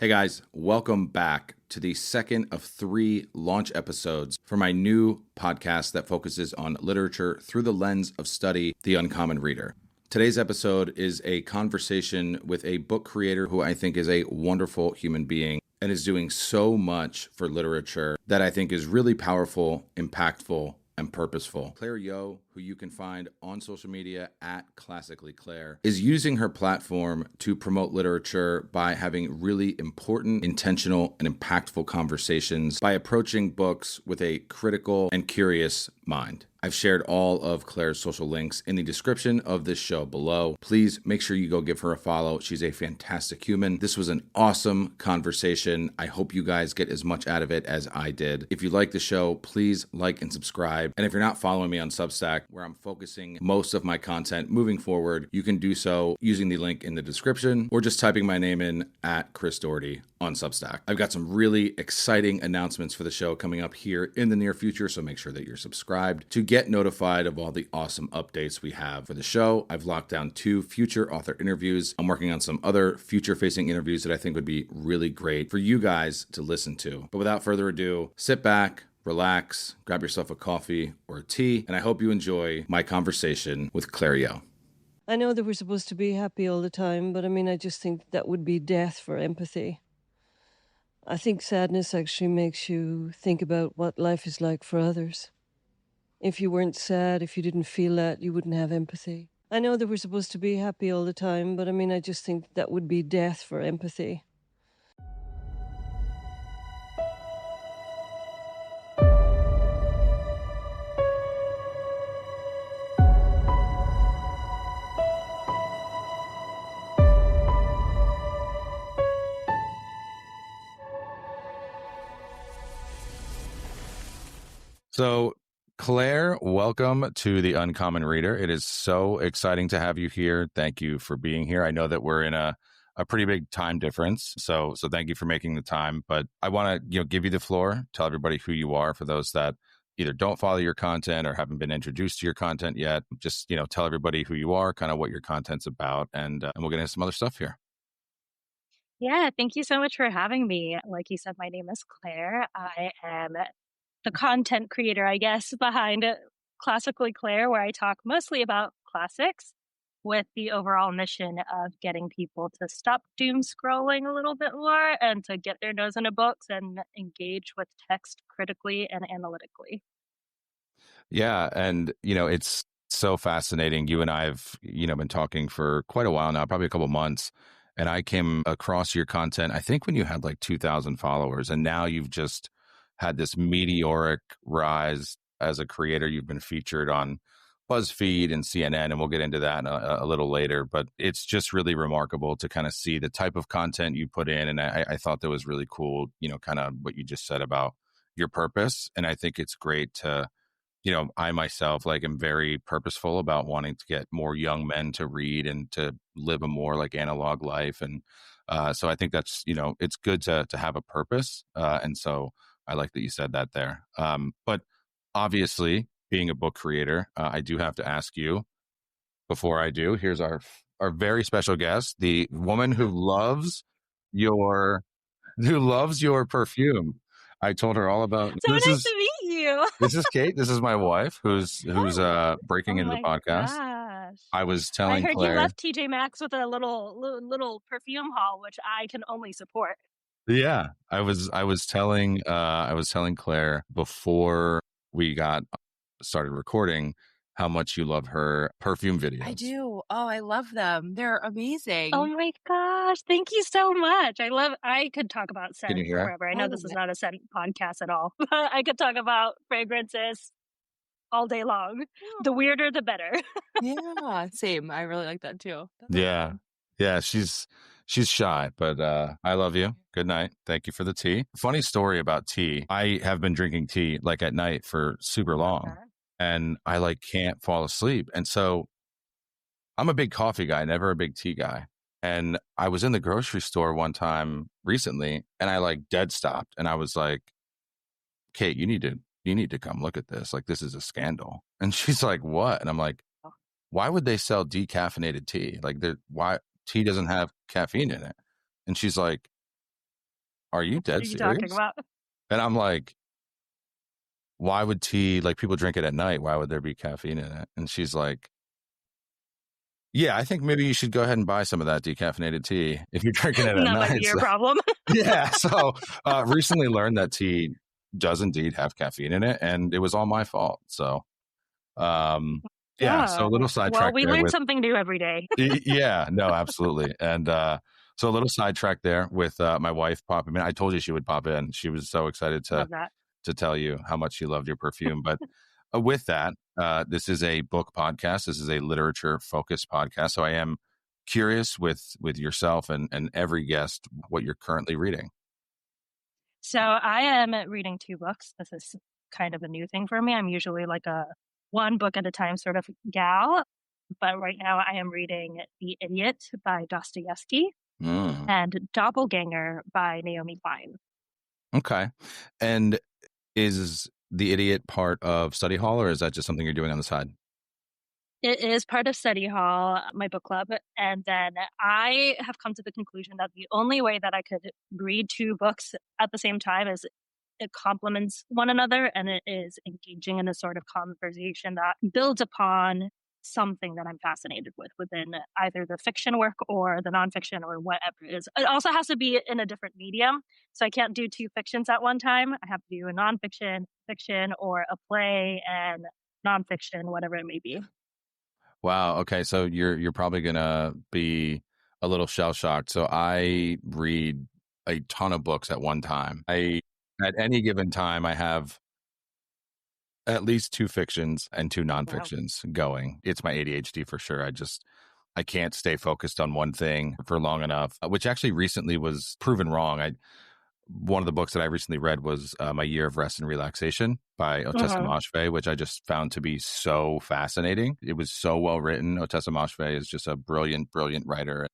Hey guys, welcome back to the second of 3 launch episodes for my new podcast that focuses on literature through the lens of study, The Uncommon Reader. Today's episode is a conversation with a book creator who I think is a wonderful human being and is doing so much for literature that I think is really powerful, impactful, and purposeful. Clare Yeo, who you can find on social media at Classically Claire, is using her platform to promote literature by having really important, intentional, and impactful conversations by approaching books with a critical and curious mind. I've shared all of Claire's social links in the description of this show below. Please make sure you go give her a follow. She's a fantastic human. This was an awesome conversation. I hope you guys get as much out of it as I did. If you like the show, please like and subscribe. And if you're not following me on Substack, where I'm focusing most of my content moving forward, you can do so using the link in the description or just typing my name in at Chris Doherty on Substack. I've got some really exciting announcements for the show coming up here in the near future, so make sure that you're subscribed to get notified of all the awesome updates we have for the show. I've locked down 2 future author interviews. I'm working on some other future-facing interviews that I think would be really great for you guys to listen to. But without further ado, sit back, relax, grab yourself a coffee or a tea, and I hope you enjoy my conversation with Clare Yeo. I know that we're supposed to be happy all the time, but I just think that would be death for empathy. I think sadness actually makes you think about what life is like for others. If you weren't sad, if you didn't feel that, you wouldn't have empathy. I know that we're supposed to be happy all the time, but I just think that would be death for empathy. So, Claire, welcome to The Uncommon Reader. It is so exciting to have you here. Thank you for being here. I know that we're in a pretty big time difference, so thank you for making the time. But I want to give you the floor, tell everybody who you are for those that either don't follow your content or haven't been introduced to your content yet. Just tell everybody who you are, kind of what your content's about, and we'll get into some other stuff here. Yeah, thank you so much for having me. Like you said, my name is Claire. I am the content creator, I guess, behind Classically Claire, where I talk mostly about classics with the overall mission of getting people to stop doom scrolling a little bit more and to get their nose into books and engage with text critically and analytically. Yeah, and it's so fascinating. You and I have been talking for quite a while now, probably a couple months, and I came across your content I think when you had like 2,000 followers, and now you've just had this meteoric rise as a creator. You've been featured on BuzzFeed and CNN, and we'll get into that a little later. But it's just really remarkable to kind of see the type of content you put in. And I thought that was really cool, kind of what you just said about your purpose. And I think it's great to, I myself am very purposeful about wanting to get more young men to read and to live a more analog life. And so I think that's, it's good to have a purpose. And so I like that you said that there. But obviously, being a book creator, I do have to ask you before I do. Here's our very special guest, the woman who loves your perfume. I told her all about So nice to meet you. This is Kate. This is my wife, who's breaking into the podcast. Gosh. I was telling I heard Claire, you left TJ Maxx with a little perfume haul, which I can only support. Yeah, I was telling Claire before we got started recording how much you love her perfume videos. I do. Oh, I love them. They're amazing. Oh my gosh. Thank you so much. I could talk about scent you hear it? forever. I know this is not a scent podcast at all, but I could talk about fragrances all day long. The weirder, the better. Yeah, same. I really like that too. Yeah. Yeah, she's shy, but I love you. Good night. Thank you for the tea. Funny story about tea. I have been drinking tea at night for super long, and I can't fall asleep. And so I'm a big coffee guy, never a big tea guy. And I was in the grocery store one time recently, and I dead stopped, and I was like, Kate, you need to come look at this. This is a scandal. And she's like, what? And I'm like, why would they sell decaffeinated tea? Why tea doesn't have caffeine in it? And she's like, are you What dead are you talking serious? about? And I'm like, why would tea, like people drink it at night, why would there be caffeine in it? And she's like, yeah, I think maybe you should go ahead and buy some of that decaffeinated tea if you're drinking it at That might be night. your So, problem. yeah. So recently learned that tea does indeed have caffeine in it, and it was all my fault. So yeah, so a little Well, sidetrack we there learn with something new every day. yeah, no, absolutely. And so a little sidetrack there with my wife popping in. I told you she would pop in. She was so excited Love that. to tell you how much she loved your perfume. But with that, this is a book podcast. This is a literature focused podcast. So I am curious with yourself and every guest what you're currently reading. So I am reading 2 books. This is kind of a new thing for me. I'm usually like a one book at a time sort of gal, but right now I am reading The Idiot by Dostoevsky and Doppelganger by Naomi Klein. Okay. And is The Idiot part of study hall, or is that just something you're doing on the side? It is part of study hall, my book club, and then I have come to the conclusion that the only way that I could read 2 books at the same time is it complements one another and it is engaging in a sort of conversation that builds upon something that I'm fascinated with within either the fiction work or the nonfiction or whatever it is. It also has to be in a different medium. So I can't do 2 fictions at one time. I have to do a nonfiction, fiction, or a play and nonfiction, whatever it may be. Wow. Okay. So you're probably gonna be a little shell shocked. So I read a ton of books at one time. At any given time I have at least 2 fictions and 2 nonfictions going. It's my ADHD for sure. I can't stay focused on one thing for long enough, which actually recently was proven wrong. One of the books that I recently read was My Year of Rest and Relaxation by Otessa Moshfegh, which I just found to be so fascinating. It was so well written. Otessa Moshfegh is just a brilliant, brilliant writer.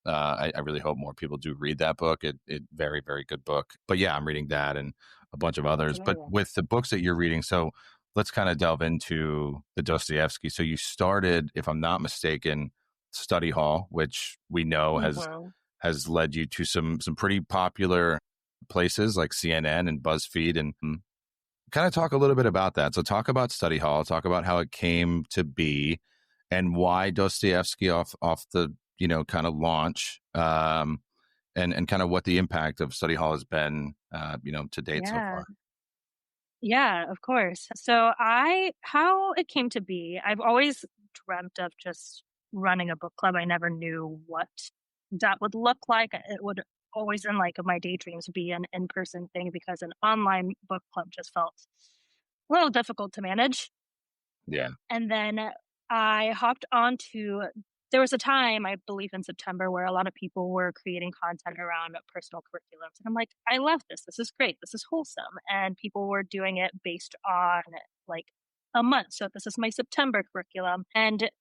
I really hope more people do read that book. It very, very good book. But yeah, I'm reading that and a bunch of others. But with the books that you're reading, so let's kind of delve into the Dostoevsky. So you started, if I'm not mistaken, study hall, which we know has led you to some pretty popular places like CNN and BuzzFeed, and kind of talk a little bit about that. So talk about study hall, talk about how it came to be and why Dostoevsky off the, kind of launch, and kind of what the impact of study hall has been, to date so far. Yeah, of course. So how it came to be, I've always dreamt of just running a book club. I never knew what that would look like. It would always in like my daydreams be an in-person thing because an online book club just felt a little difficult to manage. Yeah. And then I hopped onto, there was a time, I believe in September, where a lot of people were creating content around personal curriculums. And I'm like, I love this. This is great. This is wholesome. And people were doing it based on like a month. So this is my September curriculum. And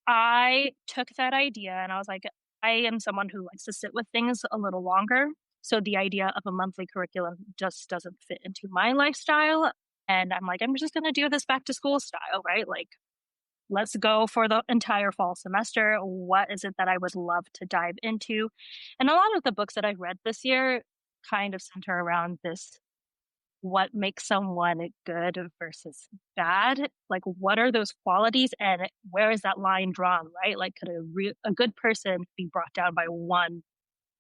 I took that idea and I was like, I am someone who likes to sit with things a little longer. So the idea of a monthly curriculum just doesn't fit into my lifestyle. And I'm like, I'm just going to do this back to school style, right? Like, let's go for the entire fall semester. What is it that I would love to dive into? And a lot of the books that I've read this year kind of center around this: what makes someone good versus bad? Like, what are those qualities and where is that line drawn, right? Like, could a good person be brought down by one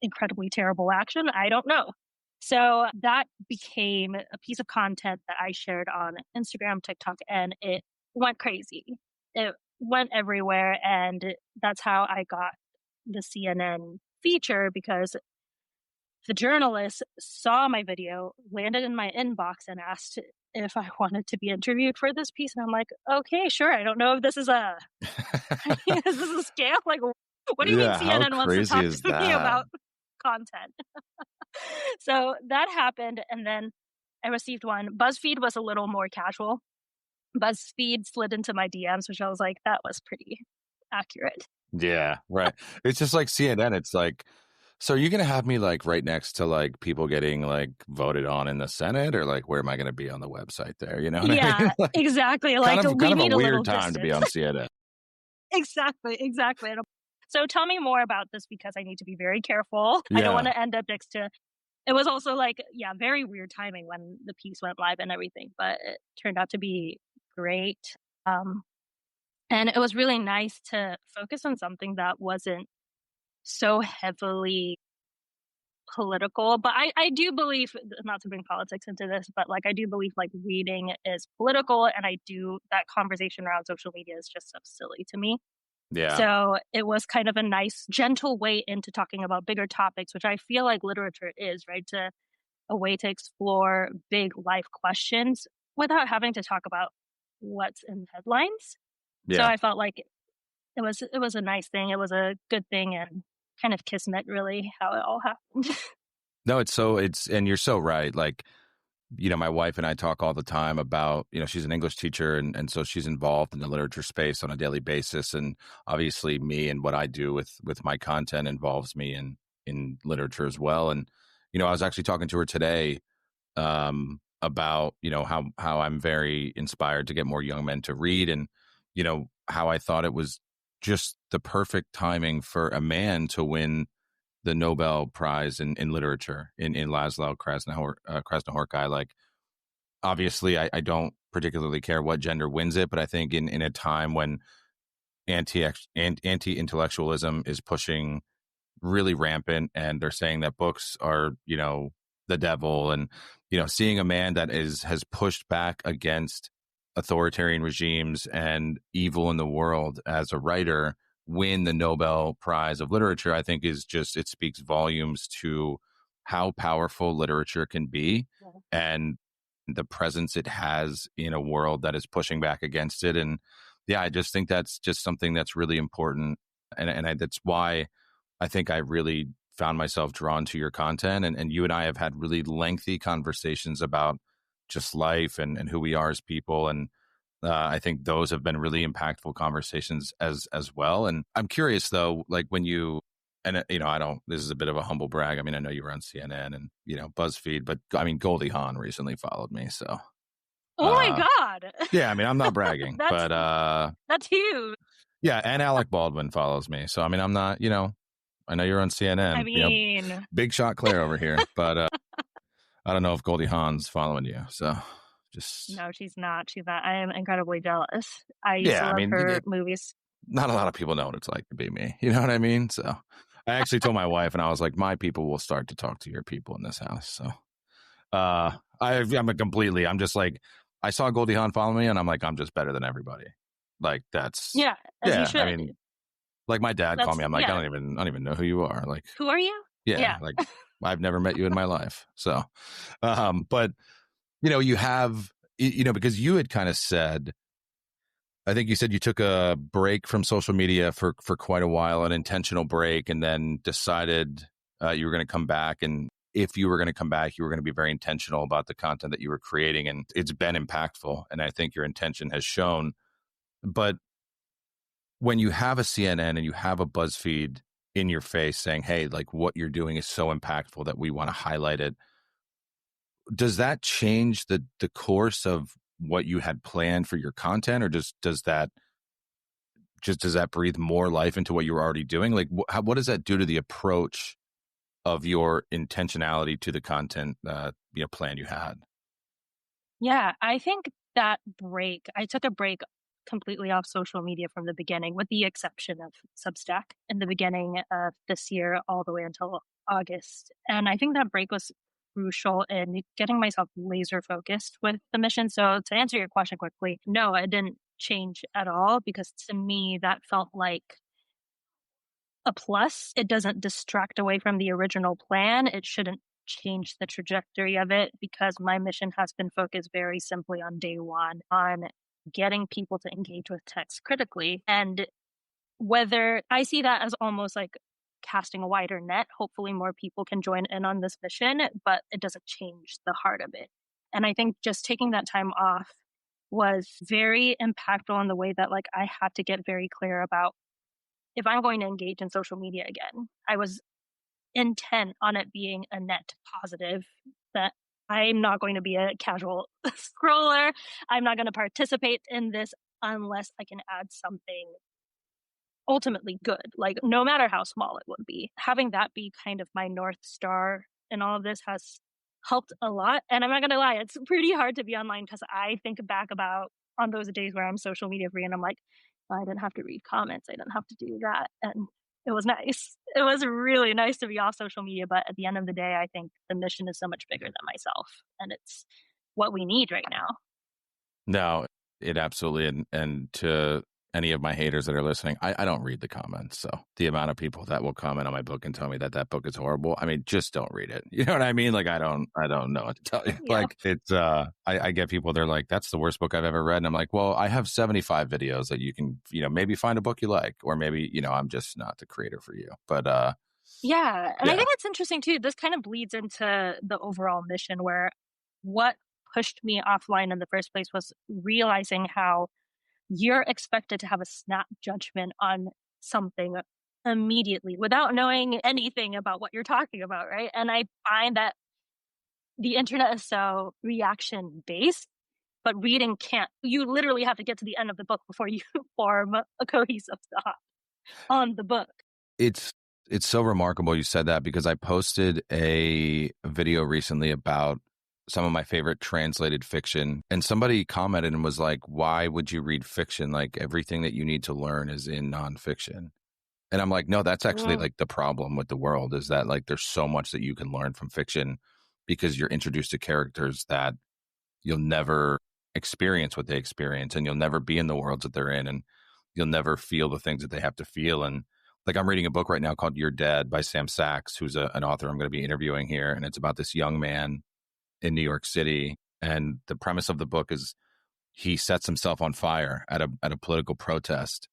incredibly terrible action? I don't know. So that became a piece of content that I shared on Instagram, TikTok, and it went crazy. It went everywhere. And that's how I got the CNN feature, because the journalist saw my video, landed in my inbox, and asked if I wanted to be interviewed for this piece. And I'm like, okay, sure. I don't know if this is a is this a scam? Like, what do you mean CNN wants to talk to me about content? So that happened, and then I received one. BuzzFeed was a little more casual. BuzzFeed slid into my DMs, which I was like, that was pretty accurate. Yeah, right. It's just like CNN. It's like, so are you going to have me like right next to like people getting like voted on in the Senate, or like where am I going to be on the website there? You know what I mean? Like, exactly. Like, kind of a weird time to be on CNN. Exactly. So tell me more about this, because I need to be very careful. Yeah. I don't want to end up next to it was also like, yeah, very weird timing when the piece went live and everything, but it turned out to be great. Um, and it was really nice to focus on something that wasn't so heavily political. But I do believe, not to bring politics into this, but like I do believe like reading is political, and I do that conversation around social media is just so silly to me. Yeah. So it was kind of a nice, gentle way into talking about bigger topics, which I feel like literature is, right? To a way to explore big life questions without having to talk about what's in headlines. So Yeah. I felt like it was a nice thing. It was a good thing, and kind of kismet, really, how it all happened. No, and you're so right. Like, my wife and I talk all the time about, she's an English teacher, and so she's involved in the literature space on a daily basis. And obviously me and what I do with my content involves me in literature as well. And, I was actually talking to her today, about, how I'm very inspired to get more young men to read, and, how I thought it was just the perfect timing for a man to win the Nobel Prize in literature in Laszlo Krasznahorkai. Like, obviously, I don't particularly care what gender wins it, but I think in a time when anti-intellectualism is pushing really rampant, and they're saying that books are, the devil, and, seeing a man that has pushed back against authoritarian regimes and evil in the world as a writer win the Nobel Prize of Literature, I think it speaks volumes to how powerful literature can be, Yeah. and the presence it has in a world that is pushing back against it. And yeah, I just think that's just something that's really important. And that's why I think I really found myself drawn to your content, and you and I have had really lengthy conversations about just life and who we are as people. And I think those have been really impactful conversations as well. And I'm curious though, like when you, and I don't, this is a bit of a humble brag. I mean, I know you were on CNN and, BuzzFeed, but I mean, Goldie Hawn recently followed me. So, Oh my God. yeah, I mean, I'm not bragging, That's but, that's huge. yeah. And Alec Baldwin follows me. So, I mean, I'm not, I know you're on I CNN, mean, big shot Claire over here, but, I don't know if Goldie Hawn's following you. So just, no, she's not. She's not. I am incredibly jealous. I used to yeah, I love mean, her movies. not a lot of people know what it's like to be me. You know what I mean? So I actually told my wife, and I was like, my people will start to talk to your people in this house. So I'm just like, I saw Goldie Hawn follow me, and I'm like, I'm just better than everybody. Like that's, Yeah, as you yeah. I should. mean, like my dad called That's, me. I'm like, yeah. I don't even know who you are. Like, Who are you? yeah, like I've never met you in my life. So, but you have, because you had kind of said, I think you said you took a break from social media for quite a while, an intentional break, and then decided you were going to come back. And if you were going to come back, you were going to be very intentional about the content that you were creating. And it's been impactful. And I think your intention has shown. But when you have a CNN and you have a BuzzFeed in your face saying, hey, like what you're doing is so impactful that we want to highlight it, does that change the course of what you had planned for your content, or does that breathe more life into what you were already doing? Like, what does that do to the approach of your intentionality to the content, plan you had? Yeah, I think that break, I took a break completely off social media from the beginning, with the exception of Substack in the beginning of this year, all the way until August. And I think that break was crucial in getting myself laser focused with the mission. So to answer your question quickly, no, it didn't change at all, because to me, that felt like a plus. It doesn't distract away from the original plan. It shouldn't change the trajectory of it, because my mission has been focused very simply on day one on getting people to engage with text critically. And whether I see that as almost like casting a wider net, hopefully more people can join in on this mission, but it doesn't change the heart of it. And I think just taking that time off was very impactful in the way that like I had to get very clear about, if I'm going to engage in social media again, I was intent on it being a net positive, that I'm not going to be a casual scroller. I'm not going to participate in this unless I can add something ultimately good, like no matter how small it would be. Having that be kind of my North Star in all of this has helped a lot. And I'm not gonna lie, it's pretty hard to be online because I think back about on those days where I'm social media free and I'm like, "Oh, I didn't have to read comments. I didn't have to do that." And it was nice. It was really nice to be off social media. But at the end of the day, I think the mission is so much bigger than myself. And it's what we need right now. No, it absolutely, and to any of my haters that are listening, I don't read the comments. So the amount of people that will comment on my book and tell me that that book is horrible, I mean, just don't read it. You know what I mean? Like, I don't know what to tell you. Yeah. Like, it's, I get people, they're like, that's the worst book I've ever read. And I'm like, well, I have 75 videos that you can, maybe find a book you like, or maybe, I'm just not the creator for you. But, Yeah. And I Yeah. think it's interesting too. This kind of bleeds into the overall mission where what pushed me offline in the first place was realizing how you're expected to have a snap judgment on something immediately without knowing anything about what you're talking about, right? And I find that the internet is so reaction based, but reading can't. You literally have to get to the end of the book before you form a cohesive thought on the book. It's so remarkable you said that, because I posted a video recently about some of my favorite translated fiction, and somebody commented and was like, why would you read fiction? Like, everything that you need to learn is in nonfiction. And I'm like, no, that's actually like the problem with the world, is that like there's so much that you can learn from fiction because you're introduced to characters that you'll never experience what they experience, and you'll never be in the worlds that they're in, and you'll never feel the things that they have to feel. And like, I'm reading a book right now called You're Dead by Sam Sachs, who's an author I'm going to be interviewing here. And it's about this young man in New York City. And the premise of the book is he sets himself on fire at a political protest.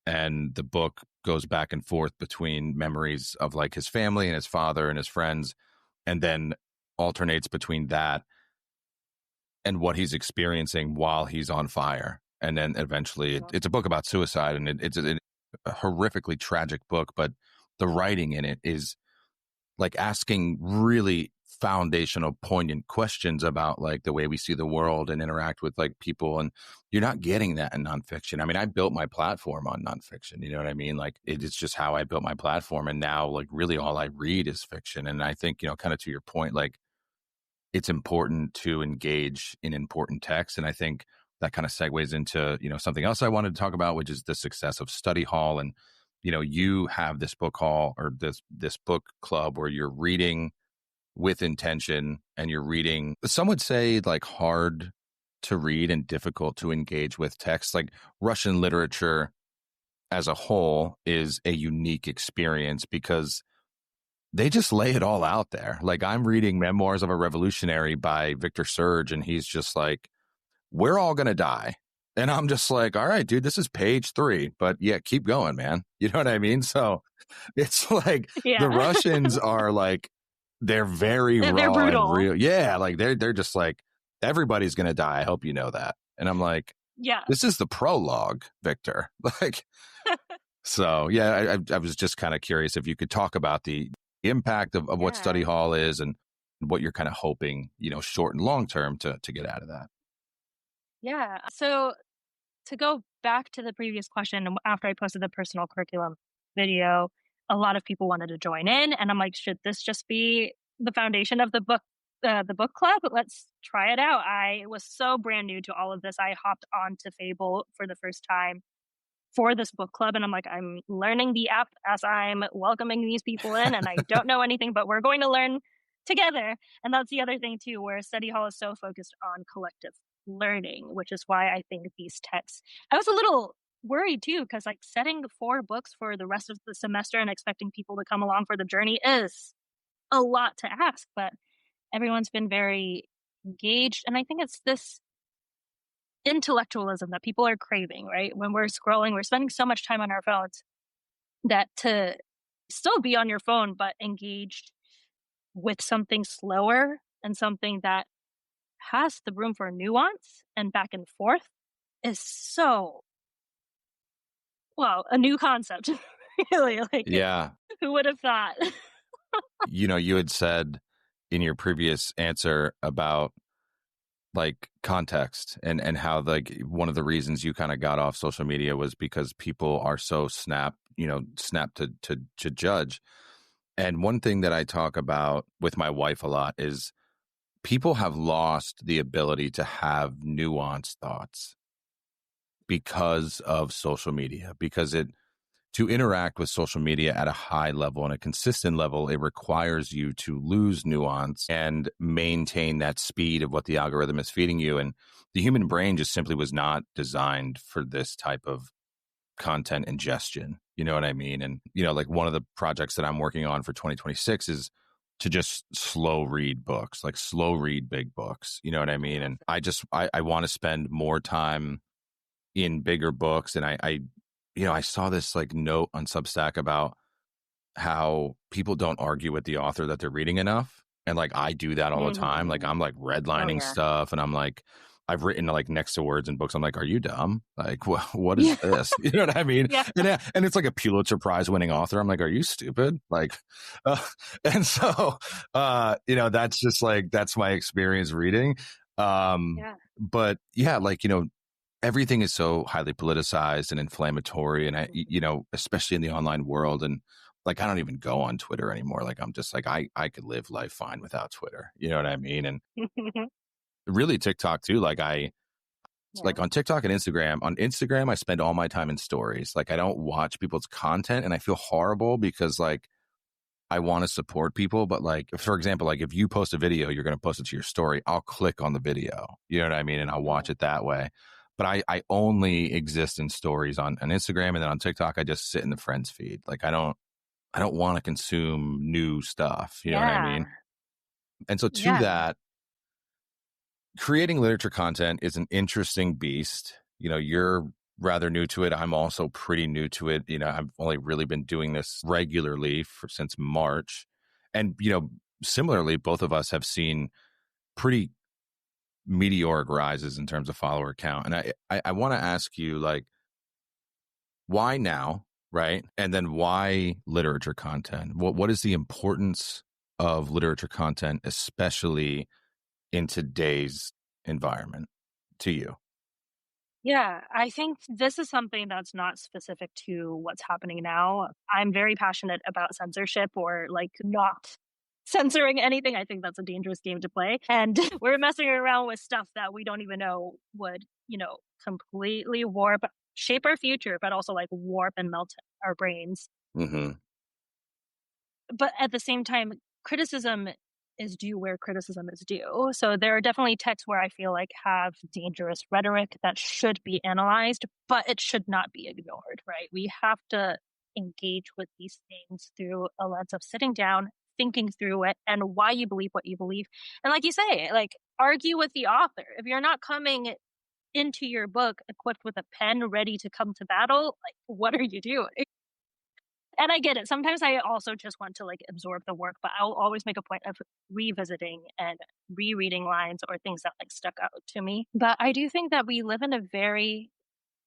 And the book goes back and forth between memories of like his family and his father and his friends, and then alternates between that and what he's experiencing while he's on fire. And then eventually it's a book about suicide, and it's a horrifically tragic book, but the writing in it is like asking really foundational, poignant questions about like the way we see the world and interact with like people. And you're not getting that in nonfiction. I mean, I built my platform on nonfiction. You know what I mean? Like, it's just how I built my platform. And now like really all I read is fiction. And I think, kind of to your point, like, it's important to engage in important text. And I think that kind of segues into, something else I wanted to talk about, which is the success of study hall. And, you have this book hall, or this book club, where you're reading with intention, and you're reading, some would say, like, hard to read and difficult to engage with text. Like, Russian literature as a whole is a unique experience because they just lay it all out there. Like, I'm reading Memoirs of a Revolutionary by Victor Serge, and he's just like, we're all going to die. And I'm just like, all right, dude, this is page 3, but yeah, keep going, man. You know what I mean? So it's like the Russians are like, they're very raw brutal. and real. Yeah. Like they're just like, everybody's going to die. I hope you know that. And I'm like, yeah, this is the prologue, Victor. Like, so yeah, I was just kind of curious if you could talk about the impact of what study hall is, and what you're kind of hoping, short and long term to get out of that. Yeah. So to go back to the previous question, after I posted the personal curriculum video, a lot of people wanted to join in, and I'm like, should this just be the foundation of the book club? Let's try it out. I was so brand new to all of this. I hopped onto Fable for the first time for this book club, and I'm like, I'm learning the app as I'm welcoming these people in, and I don't know anything, but we're going to learn together. And that's the other thing too, where study hall is so focused on collective learning, which is why I think these texts, I was a little worried too, because like setting 4 books for the rest of the semester and expecting people to come along for the journey is a lot to ask, but everyone's been very engaged. And I think it's this intellectualism that people are craving, right? When we're scrolling, we're spending so much time on our phones that to still be on your phone, but engaged with something slower and something that has the room for nuance and back and forth is so, well, a new concept. Really, like, yeah, who would have thought? You had said in your previous answer about like context, and how like one of the reasons you kind of got off social media was because people are so snapped to judge. And one thing that I talk about with my wife a lot is people have lost the ability to have nuanced thoughts because of social media, because to interact with social media at a high level and a consistent level, it requires you to lose nuance and maintain that speed of what the algorithm is feeding you. And the human brain just simply was not designed for this type of content ingestion. You know what I mean? And, like one of the projects that I'm working on for 2026 is to just slow read books, like slow read big books. You know what I mean? And I want to spend more time in bigger books. And I saw this like note on Substack about how people don't argue with the author that they're reading enough. And like, I do that all the time. Like I'm like redlining stuff, and I'm like, I've written like next to words in books. I'm like, are you dumb? Like, what is this? You know what I mean? Yeah. And it's like a Pulitzer Prize winning author. I'm like, are you stupid? Like, and so, that's just like, that's my experience reading. But yeah, like, everything is so highly politicized and inflammatory. And especially in the online world. And like, I don't even go on Twitter anymore. Like, I'm just like, I could live life fine without Twitter. You know what I mean? And really TikTok too. Like like on TikTok and Instagram, on Instagram, I spend all my time in stories. Like I don't watch people's content, and I feel horrible because like I want to support people. But like, for example, like if you post a video, you're going to post it to your story. I'll click on the video, you know what I mean? And I'll watch it that way. But I only exist in stories on Instagram, and then on TikTok, I just sit in the friends feed. Like I don't want to consume new stuff. You know what I mean? And so to that, creating literature content is an interesting beast. You're rather new to it. I'm also pretty new to it. I've only really been doing this regularly since March. And, similarly, both of us have seen pretty meteoric rises in terms of follower count. And I want to ask you, like, why now, right? And then why literature content? What is the importance of literature content, especially in today's environment, to you? Yeah, I think this is something that's not specific to what's happening now. I'm very passionate about censorship, or like not censoring anything. I think that's a dangerous game to play. And we're messing around with stuff that we don't even know would, completely shape our future, but also like warp and melt our brains. Mm-hmm. But at the same time, criticism is due where criticism is due. So there are definitely texts where I feel like have dangerous rhetoric that should be analyzed, but it should not be ignored, right? We have to engage with these things through a lens of sitting down, thinking through it, and why you believe what you believe. And like you say, like argue with the author. If you're not coming into your book equipped with a pen ready to come to battle, like what are you doing? And I get it. Sometimes I also just want to like absorb the work, but I'll always make a point of revisiting and rereading lines or things that like stuck out to me. But I do think that we live in a very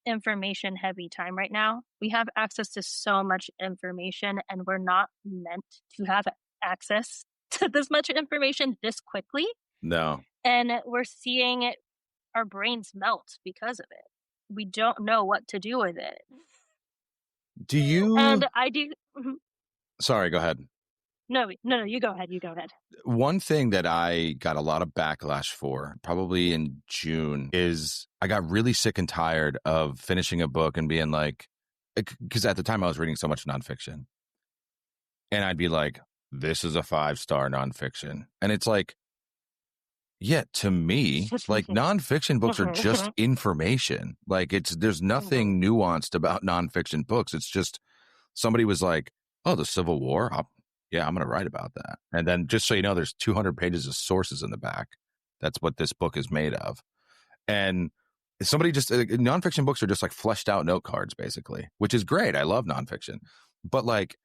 information heavy time right now. We have access to so much information, and we're not meant to have access to this much information this quickly. No. And we're seeing our brains melt because of it. We don't know what to do with it. Do you? And I do. Sorry, go ahead. No, you go ahead. You go ahead. One thing that I got a lot of backlash for, probably in June, is I got really sick and tired of finishing a book and being like, because at the time I was reading so much nonfiction. And I'd be like, this is a 5-star nonfiction. And it's like, yeah, to me, like nonfiction books are just information. Like there's nothing nuanced about nonfiction books. It's just somebody was like, oh, the Civil War. I'm going to write about that. And then just so you know, there's 200 pages of sources in the back. That's what this book is made of. And somebody just, nonfiction books are just like fleshed out note cards, basically, which is great. I love nonfiction. But like,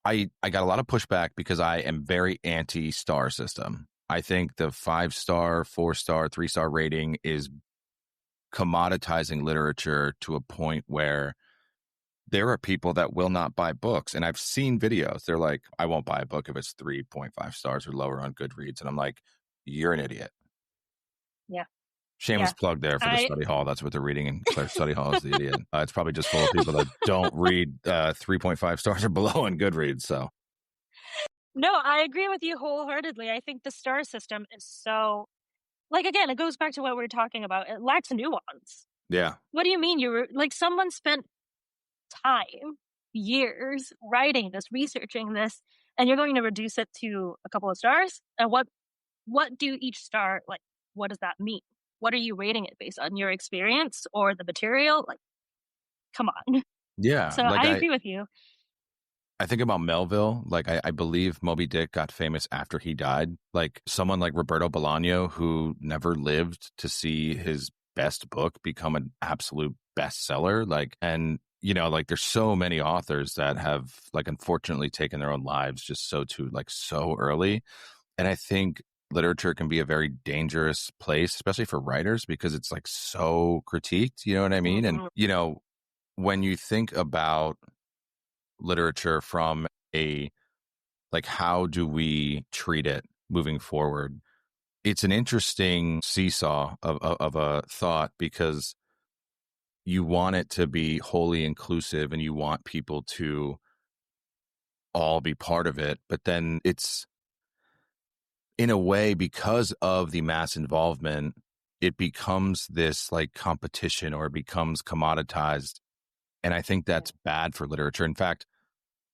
I got a lot of pushback because I am very anti-star system. I think the 5-star, 4-star, 3-star rating is commoditizing literature to a point where there are people that will not buy books. And I've seen videos. They're like, I won't buy a book if it's 3.5 stars or lower on Goodreads. And I'm like, you're an idiot. Yeah. Shameless plug there for the study hall. That's what they're reading in Claire's study hall is the idiot. It's probably just full of people that don't read 3.5 stars or below on Goodreads. So No, I agree with you wholeheartedly. I think the star system is so, like, again, it goes back to what we are talking about. It lacks nuance. Yeah. What do you mean you were like someone spent time, years writing this, researching this, and you're going to reduce it to a couple of stars? And what do each star like what does that mean? What are you rating it based on? Your experience or the material? Like, come on. Yeah. So Like I agree with you. I think about Melville. Like I believe Moby Dick got famous after he died. Like someone like Roberto Bolaño, who never lived to see his best book become an absolute bestseller. Like, and you know, like there's so many authors that have like unfortunately taken their own lives just so early. And I think literature can be a very dangerous place, especially for writers, because it's like so critiqued. You know what I mean? And Mhm. you know, when you think about literature from a like how do we treat it moving forward, it's an interesting seesaw of a thought, because you want it to be wholly inclusive and you want people to all be part of it, but then it's in a way, because of the mass involvement, it becomes this like competition, or it becomes commoditized, and I think Yeah. that's bad for literature. In fact,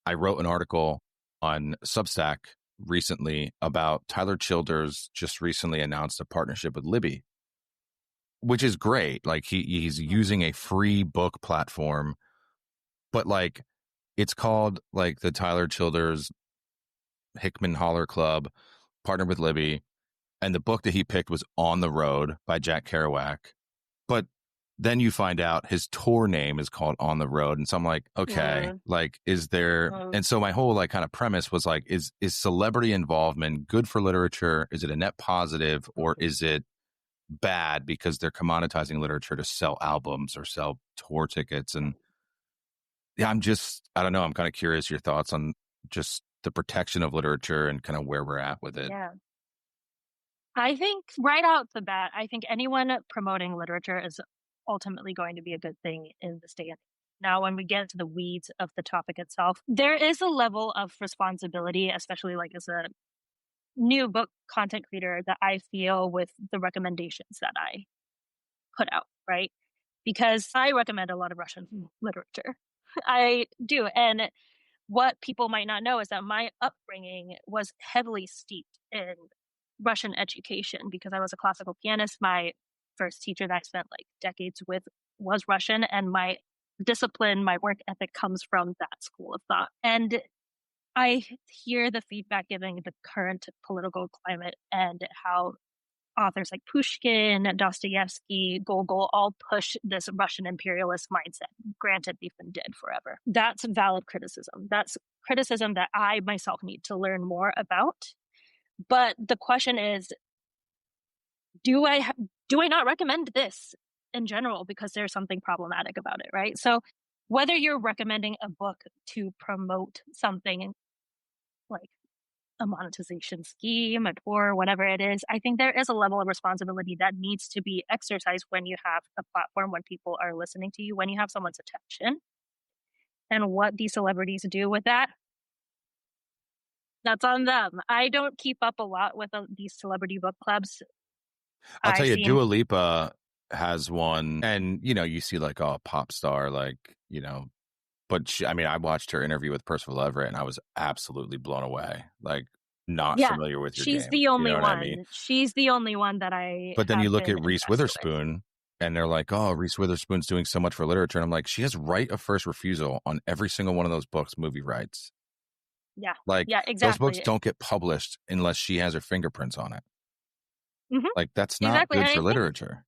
I wrote an article on Substack recently about Tyler Childers just recently announced a partnership with Libby, which is great. Like he's using a free book platform, but like it's called like the Tyler Childers Hickman Holler Club, partnered with Libby, and the book that he picked was On the Road by Jack Kerouac. But then you find out his tour name is called On the Road. And so I'm like, okay, Mm, like, is there, mm, and so my whole like kind of premise was like, is celebrity involvement good for literature? Is it a net positive, or mhm. is it bad because they're commoditizing literature to sell albums or sell tour tickets? And yeah, I don't know. I'm kind of curious your thoughts on just the protection of literature and kind of where we're at with it. Yeah. I think right out the bat, I think anyone promoting literature is ultimately going to be a good thing in this day and age. Now, when we get into the weeds of the topic itself, there is a level of responsibility, especially like as a new book content creator, that I feel with the recommendations that I put out, right? Because I recommend a lot of Russian literature. I do. And what people might not know is that my upbringing was heavily steeped in Russian education because I was a classical pianist. My first teacher that I spent like decades with was Russian, and my discipline, my work ethic comes from that school of thought. And I hear the feedback giving the current political climate and how authors like Pushkin, Dostoevsky, Gogol all push this Russian imperialist mindset. Granted, they've been dead forever. That's valid criticism. That's criticism that I myself need to learn more about. But the question is, do I not recommend this in general because there's something problematic about it, right? So whether you're recommending a book to promote something like a monetization scheme, a tour, whatever it is, I think there is a level of responsibility that needs to be exercised when you have a platform, when people are listening to you, when you have someone's attention. And what these celebrities do with that, that's on them. I don't keep up a lot with these celebrity book clubs. I'll tell I you, seem, Dua Lipa has one, and you know, you see like a pop star, like you know, but I mean, I watched her interview with Percival Everett, and I was absolutely blown away. Like, not yeah, familiar with your she's game, the you know only what I mean? one. She's the only one that I But then you have look been at Reese impressed with. Witherspoon, and they're like, "Oh, Reese Witherspoon's doing so much for literature," and I'm like, "She has right of first refusal on every single one of those books, movie rights. Yeah, Like, yeah, those books exactly. don't get published unless she has her fingerprints on it. Hmm. Like, that's not Exactly. And good I for think literature."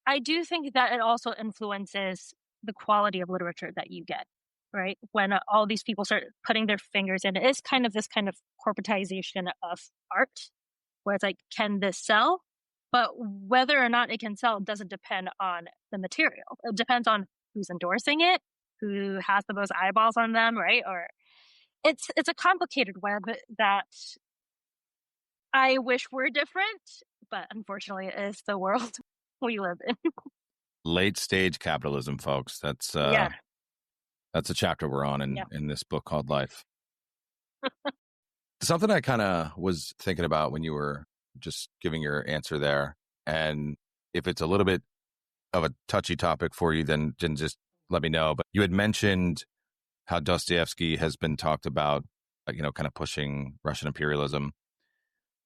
I do think that it also influences the quality of literature that you get, right? When all these people start putting their fingers in it, is kind of this kind of corporatization of art, where it's like, can this sell? But whether or not it can sell doesn't depend on the material. It depends on who's endorsing it, who has the most eyeballs on them, right? Or it's a complicated web that I wish were different, but unfortunately, it is the world we live in. Late stage capitalism, folks. Yeah. That's a chapter we're on Yeah. in this book called Life. Something I kind of was thinking about when you were just giving your answer there, and if it's a little bit of a touchy topic for you, then just let me know. But you had mentioned how Dostoevsky has been talked about, kind of pushing Russian imperialism.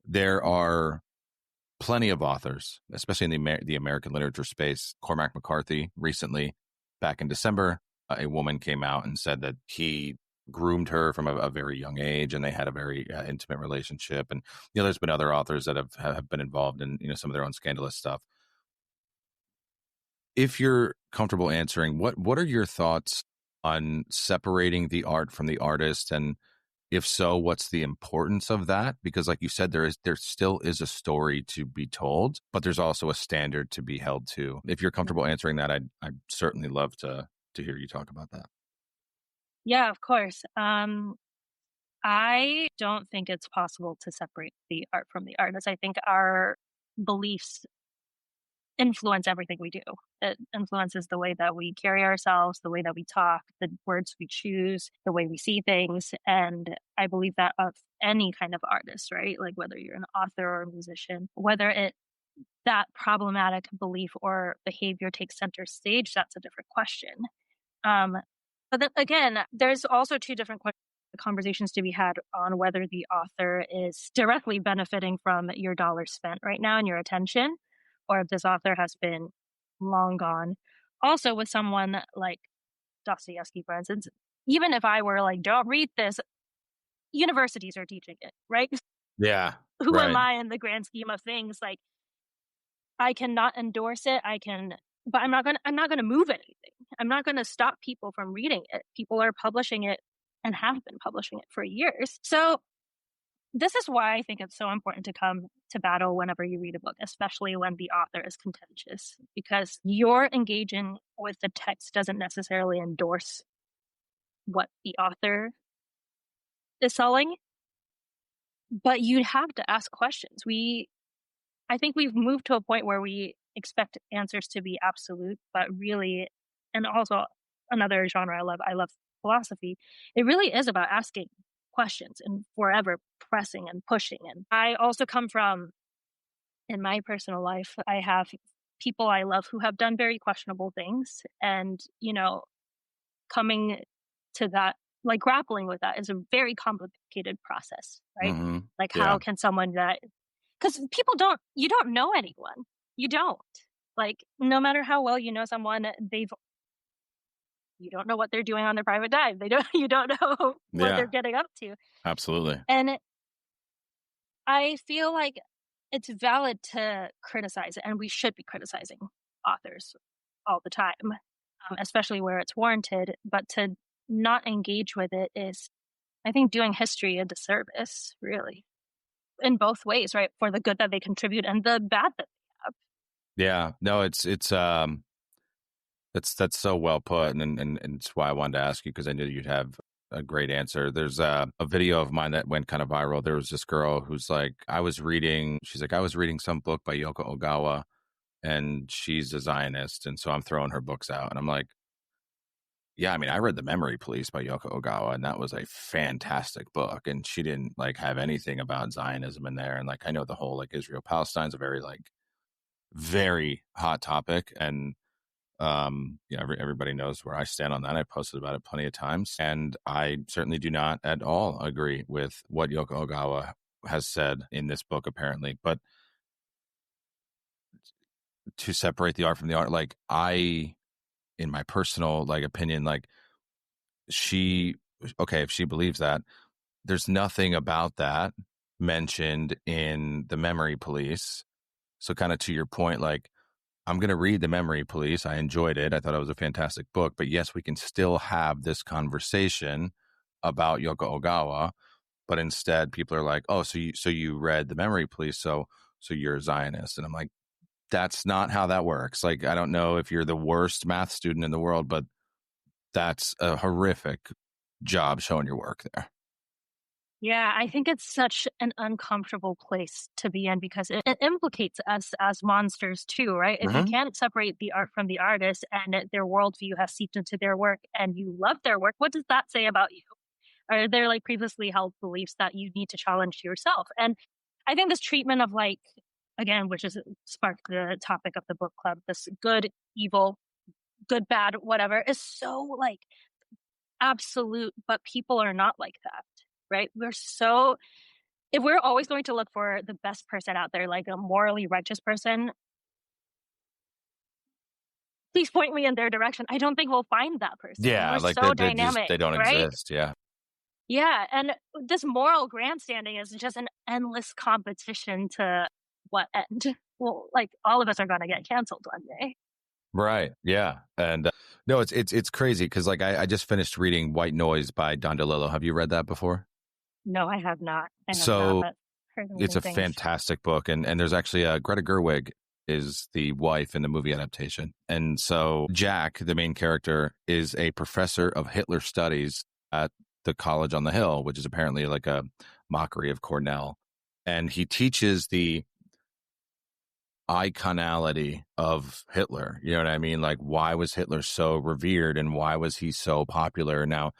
There are plenty of authors, especially in the American literature space. Cormac McCarthy recently, back in December, a woman came out and said that he groomed her from a very young age, and they had a very intimate relationship. And there's been other authors that have been involved in some of their own scandalous stuff. If you're comfortable answering, what are your thoughts on separating the art from the artist, and if so, what's the importance of that? Because like you said, there still is a story to be told, but there's also a standard to be held to. If you're comfortable answering that, I'd certainly love to hear you talk about that. Yeah, of course. I don't think it's possible to separate the art from the artist. I think our beliefs influence everything we do. It influences the way that we carry ourselves, the way that we talk, the words we choose, the way we see things. And I believe that of any kind of artist, right? Like whether you're an author or a musician, whether that problematic belief or behavior takes center stage, that's a different question. But then again, there's also two different conversations to be had on whether the author is directly benefiting from your dollars spent right now and your attention, or if this author has been long gone. Also, with someone like Dostoevsky, for instance, even if I were like, don't read this, universities are teaching it, right? Yeah. Who am Right. I in the grand scheme of things? Like, I cannot endorse it. But I'm not gonna move anything. I'm not gonna stop people from reading it. People are publishing it and have been publishing it for years. So this is why I think it's so important to come to battle whenever you read a book, especially when the author is contentious, because your engaging with the text doesn't necessarily endorse what the author is selling, but you have to ask questions. I think we've moved to a point where we expect answers to be absolute, but really, and also another genre I love philosophy. It really is about asking questions and forever pressing and pushing. And I also come from, in my personal life, I have people I love who have done very questionable things. And, coming to that, like grappling with that is a very complicated process, right? Mm-hmm. Like, Yeah. how can someone because you don't know anyone. You don't. Like, no matter how well you know someone, you don't know what they're doing on their private dive. You don't know what they're getting up to. Absolutely. And I feel like it's valid to criticize it, and we should be criticizing authors all the time, especially where it's warranted. But to not engage with it is, I think, doing history a disservice, really, in both ways, right? For the good that they contribute and the bad that they have. Yeah. No, that's so well put, and it's why I wanted to ask you, because I knew you'd have a great answer. There's a video of mine that went kind of viral. There was this girl who's like, I was reading some book by Yoko Ogawa, and she's a Zionist, and so I'm throwing her books out. And I'm like, yeah, I mean, I read The Memory Police by Yoko Ogawa, and that was a fantastic book. And she didn't like have anything about Zionism in there. And like, I know the whole like Israel Palestine's a very very hot topic, and everybody knows where I stand on that. I posted about it plenty of times, and I certainly do not at all agree with what Yoko Ogawa has said in this book, apparently. But to separate the art from the art, like in my personal opinion, like if she believes that, there's nothing about that mentioned in The Memory Police. So kind of to your point, like, I'm going to read The Memory Police. I enjoyed it. I thought it was a fantastic book. But yes, we can still have this conversation about Yoko Ogawa. But instead, people are like, "Oh, so you read The Memory Police, so you're a Zionist?" And I'm like, that's not how that works. Like, I don't know if you're the worst math student in the world, but that's a horrific job showing your work there. Yeah, I think it's such an uncomfortable place to be in because it implicates us as monsters too, right? If you can't separate the art from the artist and their worldview has seeped into their work and you love their work, what does that say about you? Are there like previously held beliefs that you need to challenge yourself? And I think this treatment of like, again, which is sparked the topic of the book club, this good, evil, good, bad, whatever, is so like absolute, but people are not like that, right? If we're always going to look for the best person out there, like a morally righteous person, please point me in their direction. I don't think we'll find that person. Yeah, We're like so they just dynamic, they don't right? exist. Yeah. Yeah, and this moral grandstanding is just an endless competition to what end? Well, like all of us are going to get canceled one day. Right. Yeah. And no, it's crazy because like I just finished reading White Noise by Don DeLillo. Have you read that before? No, I have not. So But heard it's amazing a things. fantastic book, and there's actually Greta Gerwig is the wife in the movie adaptation, and so Jack, the main character, is a professor of Hitler studies at the college on the hill, which is apparently like a mockery of Cornell, and he teaches the iconality of Hitler. You know what I mean? Like, why was Hitler so revered and why was he so popular? Now,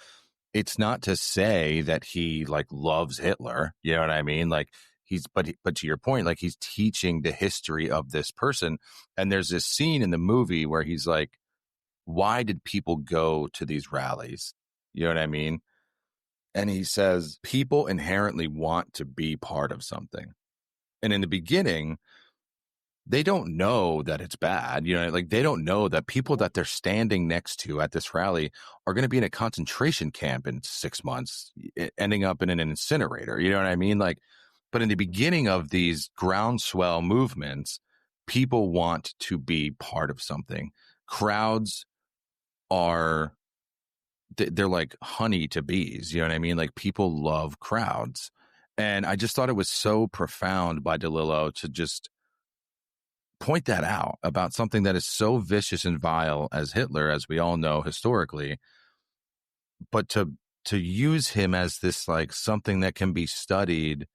it's not to say that he like loves Hitler. You know what I mean? Like but to your point, like he's teaching the history of this person. And there's this scene in the movie where he's like, why did people go to these rallies? You know what I mean? And he says, people inherently want to be part of something. And in the beginning, they don't know that it's bad. You know, like they don't know that people that they're standing next to at this rally are going to be in a concentration camp in 6 months, ending up in an incinerator. You know what I mean? Like, but in the beginning of these groundswell movements, people want to be part of something. Crowds are, they're like honey to bees. You know what I mean? Like people love crowds. And I just thought it was so profound by DeLillo to just point that out about something that is so vicious and vile as Hitler, as we all know historically, but to use him as this like something that can be studied,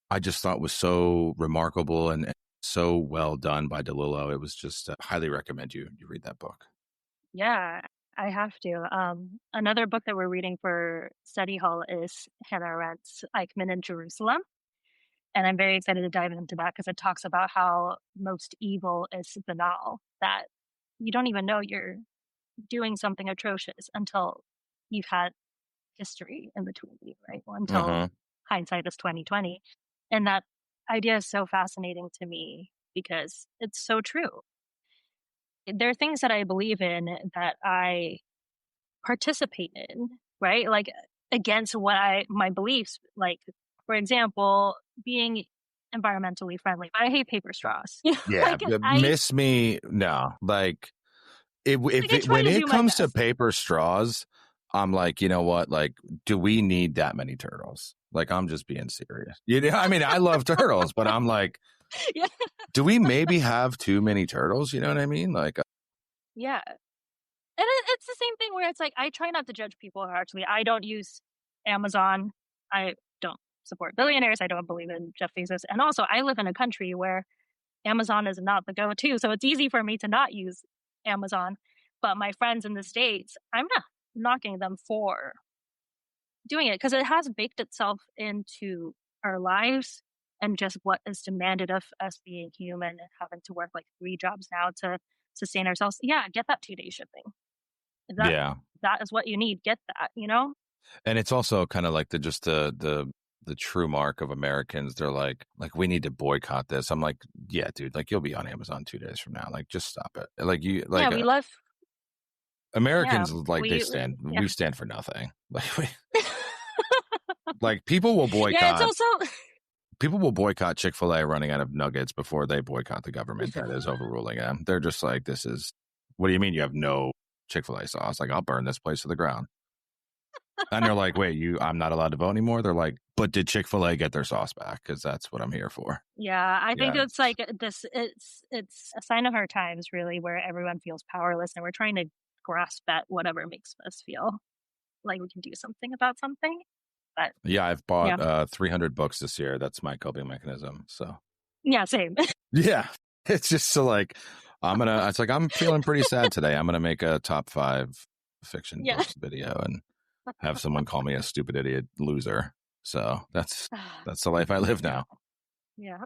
I just thought was so remarkable and so well done by DeLillo. It was just highly recommend you read that book. Yeah, I have to. Another book that we're reading for study hall is Hannah Arendt's Eichmann in Jerusalem. And I'm very excited to dive into that because it talks about how most evil is banal, that you don't even know you're doing something atrocious until you've had history in between you, right? Until hindsight is 2020. And that idea is so fascinating to me because it's so true. There are things that I believe in that I participate in, right? Like against my beliefs, like for example, being environmentally friendly. But I hate paper straws. Yeah, like miss me. No, like when to it do my comes to best. paper straws, I'm like, you know what? Like, do we need that many turtles? Like, I'm just being serious. You know, I mean, I love turtles, but I'm like, Yeah. do we maybe have too many turtles? You know what I mean? Like, Yeah. And it's the same thing where it's like, I try not to judge people harshly. I don't use Amazon. I don't support billionaires. I don't believe in Jeff Bezos. And also, I live in a country where Amazon is not the go-to. So it's easy for me to not use Amazon. But my friends in the States, I'm not knocking them for doing it because it has baked itself into our lives and just what is demanded of us being human and having to work like 3 jobs now to sustain ourselves. Yeah, get that 2-day shipping. If that is what you need, get that, you know? And it's also kind of like the true mark of Americans. They're like we need to boycott this. I'm like, yeah, dude, like you'll be on Amazon 2 days from now. Like just stop it. Like you like we love Americans we stand for nothing. Like people will boycott. Yeah, it's also people will boycott Chick-fil-A running out of nuggets before they boycott the government that is overruling them. They're just like, what do you mean you have no Chick-fil-A sauce? Like, I'll burn this place to the ground. And they're like, wait, I'm not allowed to vote anymore? They're like, but did Chick-fil-A get their sauce back? Because that's what I'm here for. Yeah, I think it's like this, it's a sign of our times, really, where everyone feels powerless and we're trying to grasp at whatever makes us feel like we can do something about something. But yeah, I've bought 300 books this year. That's my coping mechanism. So yeah, same. Yeah, it's just so like I'm feeling pretty sad today. I'm gonna make a top 5 fiction books video, and have someone call me a stupid idiot loser. So that's the life I live now. Yeah.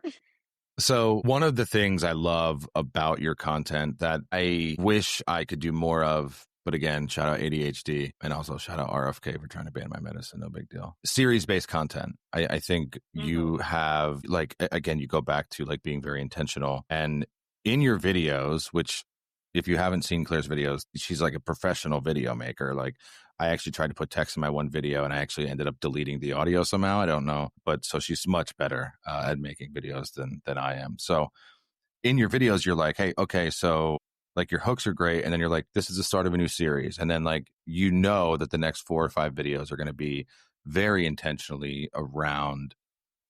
So one of the things I love about your content that I wish I could do more of, but again, shout out ADHD and also shout out RFK for trying to ban my medicine. No big deal. Series-based content. I think you have, like, again, you go back to like being very intentional, and in your videos, which if you haven't seen Claire's videos, she's like a professional video maker. Like, I actually tried to put text in my one video and I actually ended up deleting the audio somehow. I don't know. But so she's much better at making videos than I am. So in your videos, you're like, hey, okay, so like your hooks are great. And then you're like, this is the start of a new series. And then like, you know that the next 4 or 5 videos are going to be very intentionally around,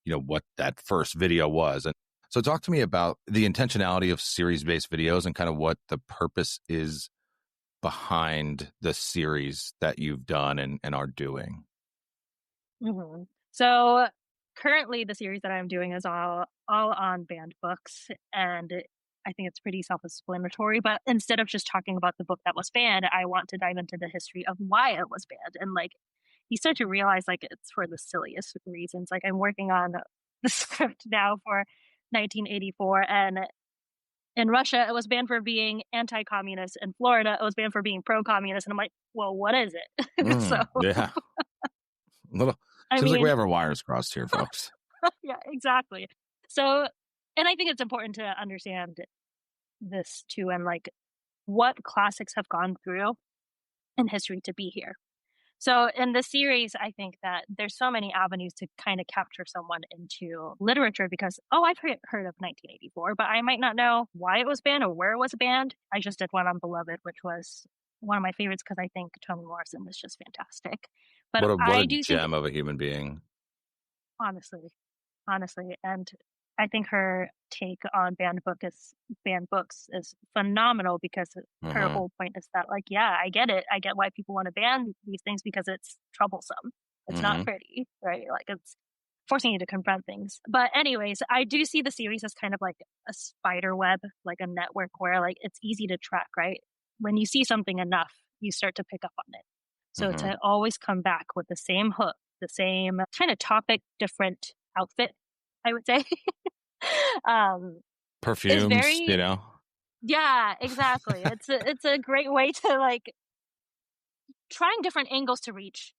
you know, what that first video was. And so talk to me about the intentionality of series-based videos and kind of what the purpose is behind the series that you've done and are doing. So currently the series that I'm doing is all on banned books, and I think it's pretty self-explanatory, but instead of just talking about the book that was banned, I want to dive into the history of why it was banned. And like, you start to realize like it's for the silliest reasons. Like, I'm working on the script now for 1984, and in Russia, it was banned for being anti-communist. In Florida, it was banned for being pro-communist. And I'm like, well, what is it? So Yeah. Seems like we have our wires crossed here, folks. Yeah, exactly. So, and I think it's important to understand this too, and like what classics have gone through in history to be here. So in the series, I think that there's so many avenues to kind of capture someone into literature because, I've heard of 1984, but I might not know why it was banned or where it was banned. I just did one on Beloved, which was one of my favorites because I think Toni Morrison was just fantastic. But what I a do gem think, of a human being. honestly, and I think her take on banned books is phenomenal because her whole point is that, like, yeah, I get it. I get why people want to ban these things because it's troublesome. It's not pretty, right? Like, it's forcing you to confront things. But anyways, I do see the series as kind of like a spider web, like a network where like it's easy to track, right? When you see something enough, you start to pick up on it. So to always come back with the same hook, the same kind of topic, different outfit, I would say. Perfumes, very, you know? Yeah, exactly. It's a great way to like trying different angles to reach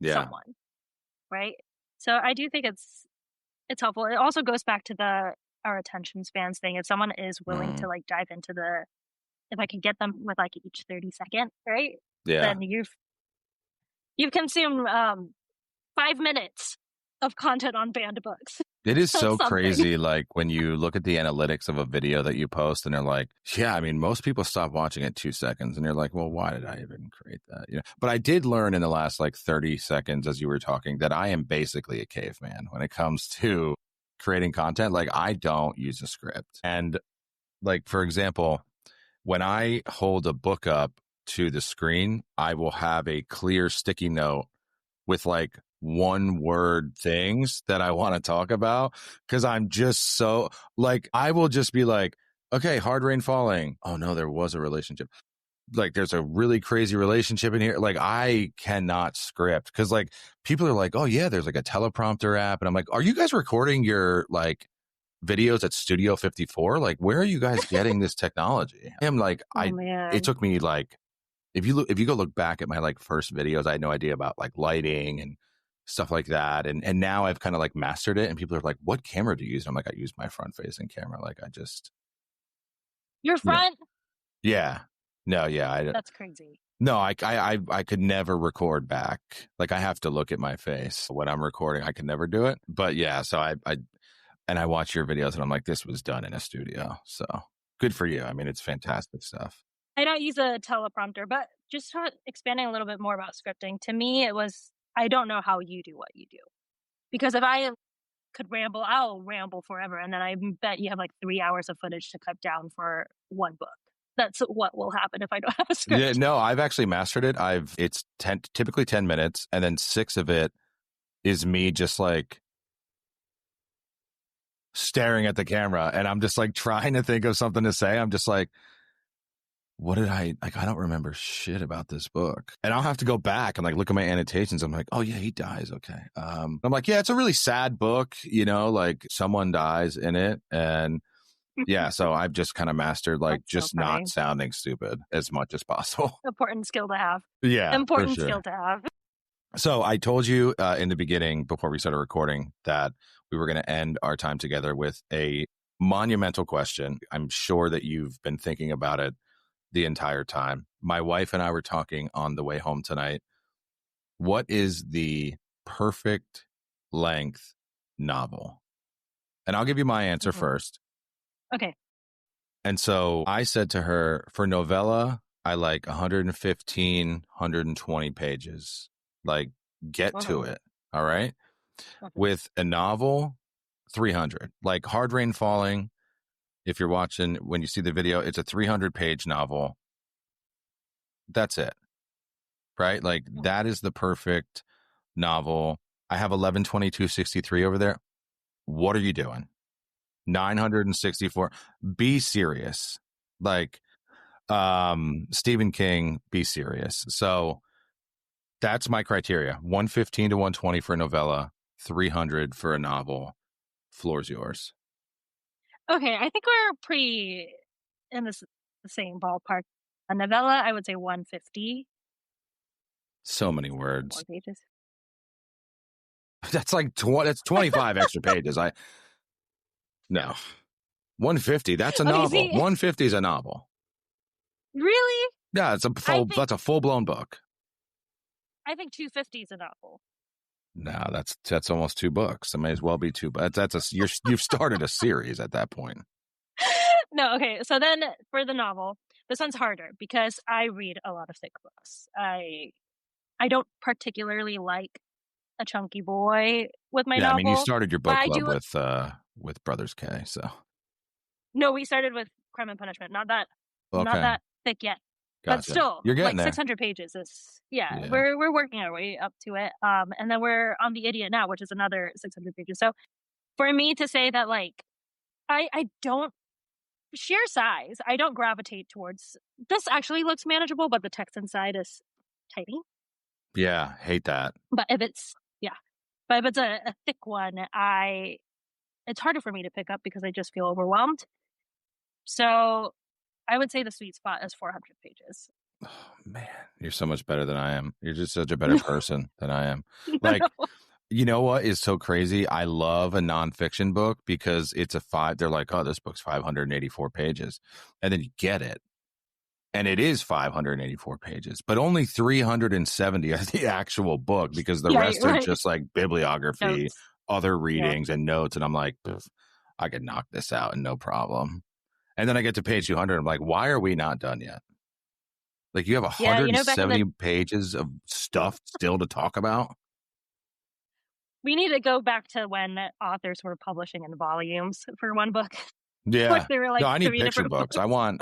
someone, right? So I do think it's helpful. It also goes back to our attention spans thing. If someone is willing to like dive into if I can get them with like each 30-second, right? Yeah. Then you've consumed 5 minutes of content on banned books. It is so crazy, like, when you look at the analytics of a video that you post and they're like, yeah, I mean, most people stop watching at 2 seconds. And you're like, well, why did I even create that? You know? But I did learn in the last, like, 30 seconds as you were talking that I am basically a caveman when it comes to creating content. Like, I don't use a script. And, like, for example, when I hold a book up to the screen, I will have a clear sticky note with, like, 1-word things that I want to talk about because I'm just so like, I will just be like, okay, hard rain falling. Oh no, there was a relationship. Like, there's a really crazy relationship in here. Like, I cannot script because like people are like, oh yeah, there's like a teleprompter app. And I'm like, are you guys recording your like videos at Studio 54? Like, where are you guys getting this technology? I'm like, it took me like, if you go look back at my like first videos, I had no idea about like lighting and stuff like that. And now I've kind of like mastered it. And people are like, what camera do you use? And I'm like, I use my front facing camera. Like, Your front? Yeah. No, yeah. That's crazy. No, I could never record back. Like, I have to look at my face when I'm recording. I can never do it. But yeah, so I watch your videos and I'm like, this was done in a studio. So good for you. I mean, it's fantastic stuff. I don't use a teleprompter, but just expanding a little bit more about scripting. To me, I don't know how you do what you do. Because if I could ramble, I'll ramble forever. And then I bet you have like 3 hours of footage to cut down for one book. That's what will happen if I don't have a script. Yeah, no, I've actually mastered it. It's typically 10 minutes, and then 6 of it is me just like staring at the camera, and I'm just like trying to think of something to say. I'm just like, what did I don't remember shit about this book. And I'll have to go back and like look at my annotations. I'm like, oh yeah, he dies. Okay. I'm like, yeah, it's a really sad book, like someone dies in it. And yeah, so I've just kind of mastered like That's so just funny. not sounding stupid as much as possible. Important skill to have. Yeah, for Important sure. skill to have. So I told you in the beginning before we started recording that we were going to end our time together with a monumental question. I'm sure that you've been thinking about it the entire time. My wife and I were talking on the way home tonight. What is the perfect length novel? And I'll give you my answer first. Okay. And so I said to her, for novella, I like 115, 120 pages. Like, get to it. All right. With a novel, 300. Like Hard Rain Falling, if you're watching, when you see the video, it's a 300-page novel. That's it. Right? Like, that is the perfect novel. I have 11/22/63 over there. What are you doing? 964. Be serious. Like, Stephen King, be serious. So that's my criteria. 115 to 120 for a novella, 300 for a novel. Floor's yours. Okay, I think we're pretty in the same ballpark. A novella, I would say 150. So many words. 4 pages. That's like that's 25 extra pages. No. 150, that's a novel. See, 150 is a novel. Really? Yeah, that's a full-blown book. I think 250 is a novel. No, that's almost 2 books. It may as well be 2. But you've started a series at that point. No, okay. So then for the novel, this one's harder because I read a lot of thick books. I don't particularly like a chunky boy with my novel. I mean, you started your book club with Brothers K, so. No, we started with Crime and Punishment. Not that thick yet. Gotcha. But still, you're getting like there. 600 pages is we're working our way up to it. And then we're on The Idiot now, which is another 600 pages. So for me to say that, like, I don't, sheer size, I don't gravitate towards, this actually looks manageable, but the text inside is tiny. Yeah, hate that. But if it's a thick one, it's harder for me to pick up because I just feel overwhelmed. So I would say the sweet spot is 400 pages. Oh, man, you're so much better than I am. You're just such a better person than I am. Like, you know what is so crazy? I love a nonfiction book because it's they're like, oh, this book's 584 pages. And then you get it. And it is 584 pages, but only 370 are the actual book because the rest are just like bibliography, notes, other readings, and notes. And I'm like, I could knock this out and no problem. And then I get to page 200. I'm like, why are we not done yet? Like, you have 170 pages of stuff still to talk about? We need to go back to when authors were publishing in volumes for one book. Yeah. Like, they were like, no, I need picture books. I want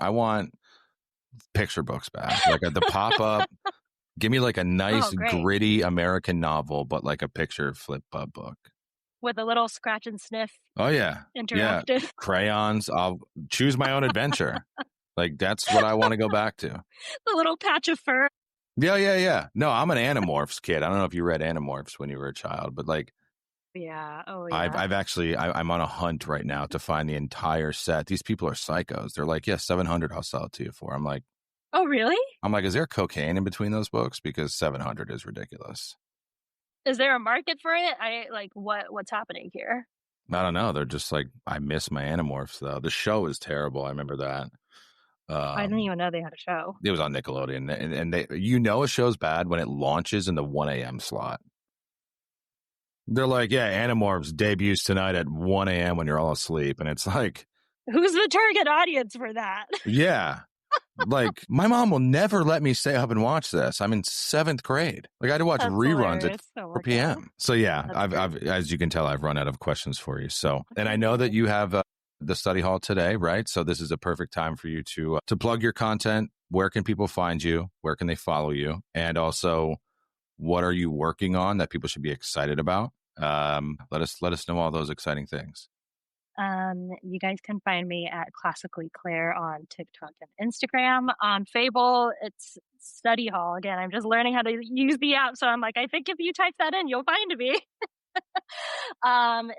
picture books back. Like the pop-up. Give me like a nice, gritty American novel, but like a picture flip book. With a little scratch and sniff. Oh, yeah. Interactive. Yeah. Crayons. I'll choose my own adventure. Like, that's what I want to go back to. The little patch of fur. Yeah. No, I'm an Animorphs kid. I don't know if you read Animorphs when you were a child, but like. Yeah. Oh, yeah. I'm on a hunt right now to find the entire set. These people are psychos. They're like, yeah, 700 I'll sell it to you for. I'm like. Oh, really? I'm like, is there cocaine in between those books? Because 700 is ridiculous. Is there a market for it? What's happening here? I don't know. They're just like, I miss my Animorphs though. The show is terrible. I remember that. I didn't even know they had a show. It was on Nickelodeon, and they, a show's bad when it launches in the 1 a.m. slot. They're like, yeah, Animorphs debuts tonight at 1 a.m. when you're all asleep, and it's like, who's the target audience for that? Yeah. Like, my mom will never let me stay up and watch this. I'm in 7th grade. Like, I had to watch reruns at 4 p.m. So yeah, I've as you can tell, I've run out of questions for you. So, and I know that you have the study hall today, right? So this is a perfect time for you to plug your content. Where can people find you? Where can they follow you? And also, what are you working on that people should be excited about? Let us know all those exciting things. You guys can find me at Classically Claire on TikTok and Instagram. On Fable, it's Study Hall. Again, I'm just learning how to use the app, so I'm like, I think if you type that in, you'll find me.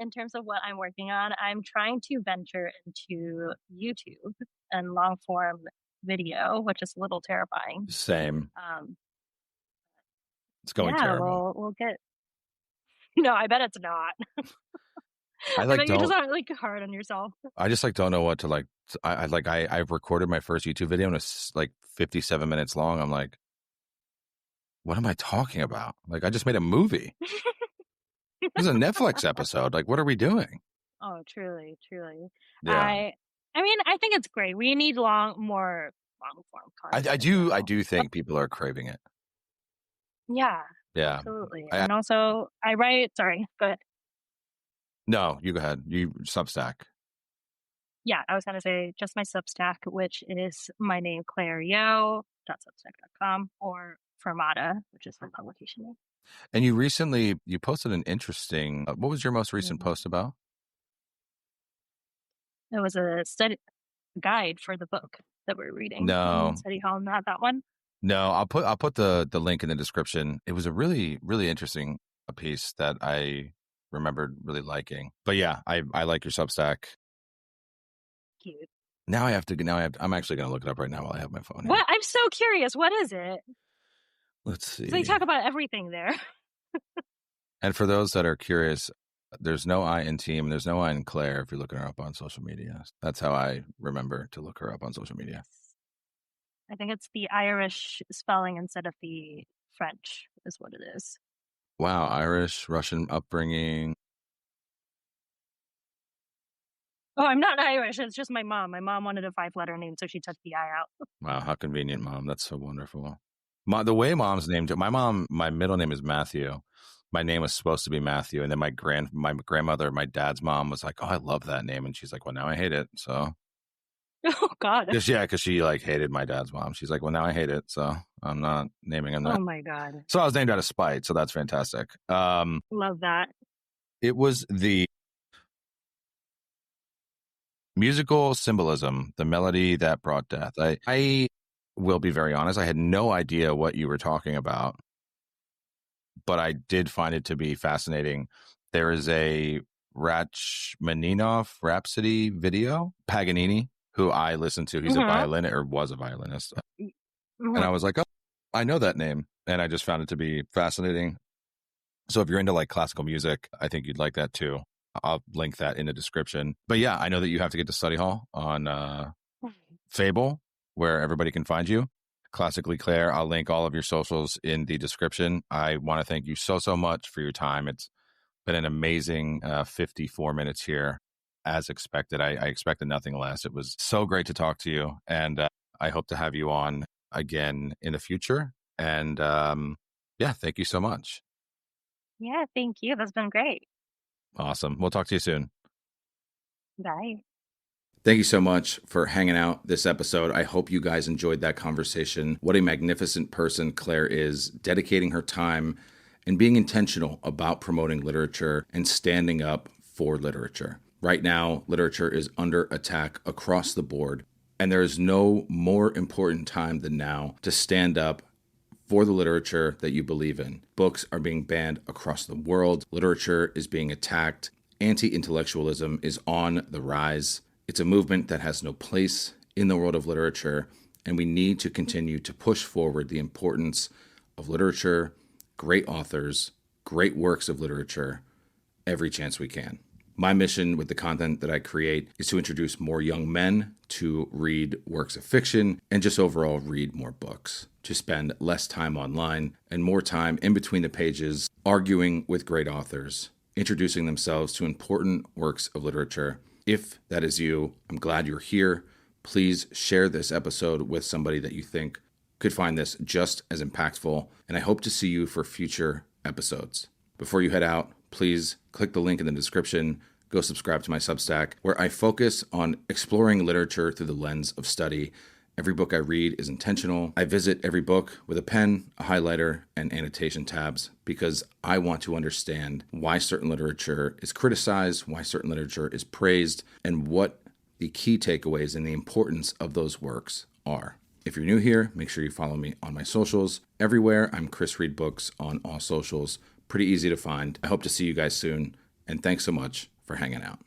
In terms of what I'm working on, I'm trying to venture into YouTube and long form video, which is a little terrifying. Same. Um, It's going yeah, terrible. we'll get. No, I bet it's not. I I like bet you're just don't. like hard on yourself. I just like don't know what to like. I've recorded my first YouTube video and it's like 57 minutes long. I'm like, what am I talking about? Like, I just made a movie. This is a Netflix episode. Like, what are we doing? Oh, truly, truly. Yeah. I mean, I think it's great. We need more long form content. I in do general. think people are craving it. Yeah, Yeah. absolutely. I, And also, I write. Sorry, go ahead. no, you go ahead. You Substack. Yeah, I was gonna say just my Substack, which is my name, Clare Yeo.substack.com, or Fermata, which is my publication name. And you posted an interesting, what was your most recent Mhm. post about? It was a study guide for the book that we're reading in No, study hall. Not that one. no, I'll put the link in the description. It was a really, really interesting piece that I remembered really liking. But yeah, I like your Substack. Cute. I'm actually going to look it up right now while I have my phone here. What? I'm so curious. What is it? Let's see. They talk about everything there. And for those that are curious, there's no I in team, there's no I in Claire if you're looking her up on social media. That's how I remember to look her up on social media. I think it's the Irish spelling instead of the French is what it is. Wow, Irish, Russian upbringing. Oh, I'm not Irish. It's just my mom. My mom wanted a 5-letter name, so she took the I out. Wow, how convenient, Mom. That's so wonderful. The way Mom's named my middle name is Matthew. My name was supposed to be Matthew, and then my grandmother, my dad's mom, was like, "Oh, I love that name," and she's like, "Well, now I hate it." So, Oh God. because she like hated my dad's mom. She's like, "Well, now I hate it," so I'm not naming him that. Oh my God. So I was named out of spite. So that's fantastic. Love that. It was the musical symbolism, the melody that brought death. I will be very honest. I had no idea what you were talking about, but I did find it to be fascinating. There is a Rachmaninoff Rhapsody video, Paganini, who I listened to. He's a violinist or was a violinist. And I was like, oh, I know that name. And I just found it to be fascinating. So if you're into like classical music, I think you'd like that too. I'll link that in the description. But yeah, I know that you have to get to study hall on Fable, where everybody can find you. Classically Claire, I'll link all of your socials in the description. I want to thank you so much for your time. It's been an amazing 54 minutes here, as expected. I expected nothing less. It was so great to talk to you, and I hope to have you on again in the future. And yeah, thank you so much. Yeah, thank you. That's been great. Awesome. We'll talk to you soon. Bye. Thank you so much for hanging out this episode. I hope you guys enjoyed that conversation. What a magnificent person Claire is, dedicating her time and being intentional about promoting literature and standing up for literature. Right now, literature is under attack across the board, and there is no more important time than now to stand up for the literature that you believe in. Books are being banned across the world. Literature is being attacked. Anti-intellectualism is on the rise. It's a movement that has no place in the world of literature, and we need to continue to push forward the importance of literature, great authors, great works of literature, every chance we can. My mission with the content that I create is to introduce more young men to read works of fiction and just overall read more books, to spend less time online and more time in between the pages arguing with great authors, introducing themselves to important works of literature. If that is you, I'm glad you're here. Please share this episode with somebody that you think could find this just as impactful, and I hope to see you for future episodes. Before you head out, please click the link in the description. Go subscribe to my Substack, where I focus on exploring literature through the lens of study Every book I read is intentional. I visit every book with a pen, a highlighter, and annotation tabs because I want to understand why certain literature is criticized, why certain literature is praised, and what the key takeaways and the importance of those works are. If you're new here, make sure you follow me on my socials. Everywhere, I'm Chris Read Books on all socials. Pretty easy to find. I hope to see you guys soon, and thanks so much for hanging out.